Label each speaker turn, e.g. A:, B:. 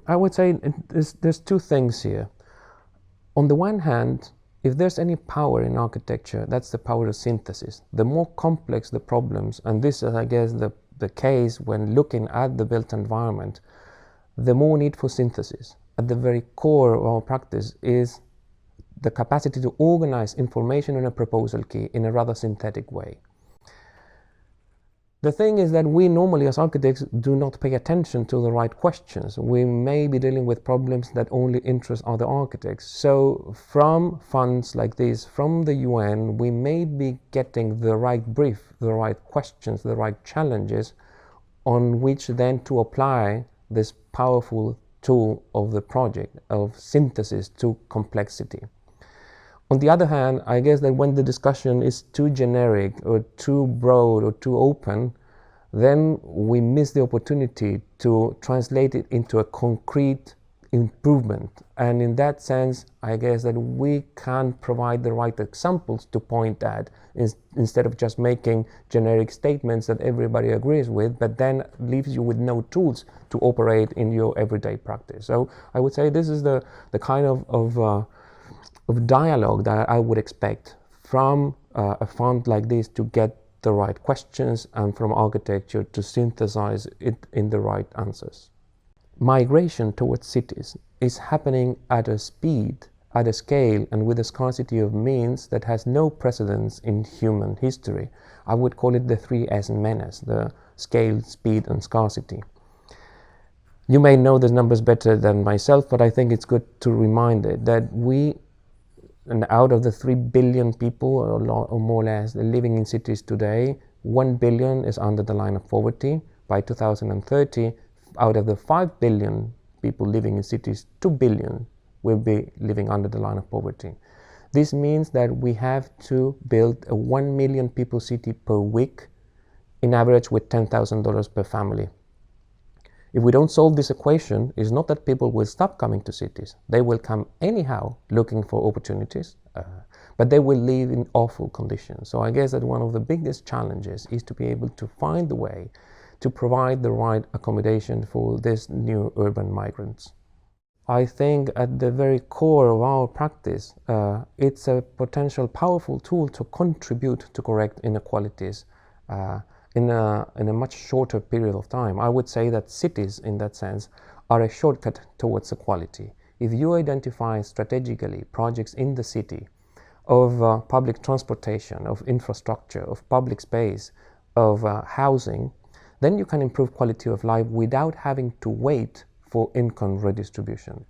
A: I would say there's two things here. On the one hand, if there's any power in architecture, that's the power of synthesis. The more complex the problems, and this is, I guess, the case when looking at the built environment, the more need for synthesis. At the very core of our practice is the capacity to organize information in a proposal key in a rather synthetic way. The thing is that we normally as architects do not pay attention to the right questions. We may be dealing with problems that only interest other architects. So from funds like this, from the UN, we may be getting the right brief, the right questions, the right challenges on which then to apply this powerful tool of the project of synthesis to complexity. On the other hand, I guess that when the discussion is too generic or too broad or too open, then we miss the opportunity to translate it into a concrete improvement. And in that sense, I guess that we can provide the right examples to point at instead of just making generic statements that everybody agrees with, but then leaves you with no tools to operate in your everyday practice. So I would say this is the kind of dialogue that I would expect from a fund like this to get the right questions and from architecture to synthesize it in the right answers. Migration towards cities is happening at a speed, at a scale, and with a scarcity of means that has no precedence in human history. I would call it the 3S menace, the scale, speed, and scarcity. You may know the numbers better than myself, but I think it's good to remind it that and out of the 3 billion people, or more or less, living in cities today, 1 billion is under the line of poverty. By 2030, out of the 5 billion people living in cities, 2 billion will be living under the line of poverty. This means that we have to build a 1 million people city per week, in average with $10,000 per family. If we don't solve this equation, it's not that people will stop coming to cities. They will come anyhow looking for opportunities, but they will live in awful conditions. So I guess that one of the biggest challenges is to be able to find the way to provide the right accommodation for these new urban migrants. I think at the very core of our practice, it's a potential powerful tool to contribute to correct inequalities in a much shorter period of time. I would say that cities, in that sense, are a shortcut towards equality. If you identify strategically projects in the city of public transportation, of infrastructure, of public space, of housing, then you can improve quality of life without having to wait for income redistribution.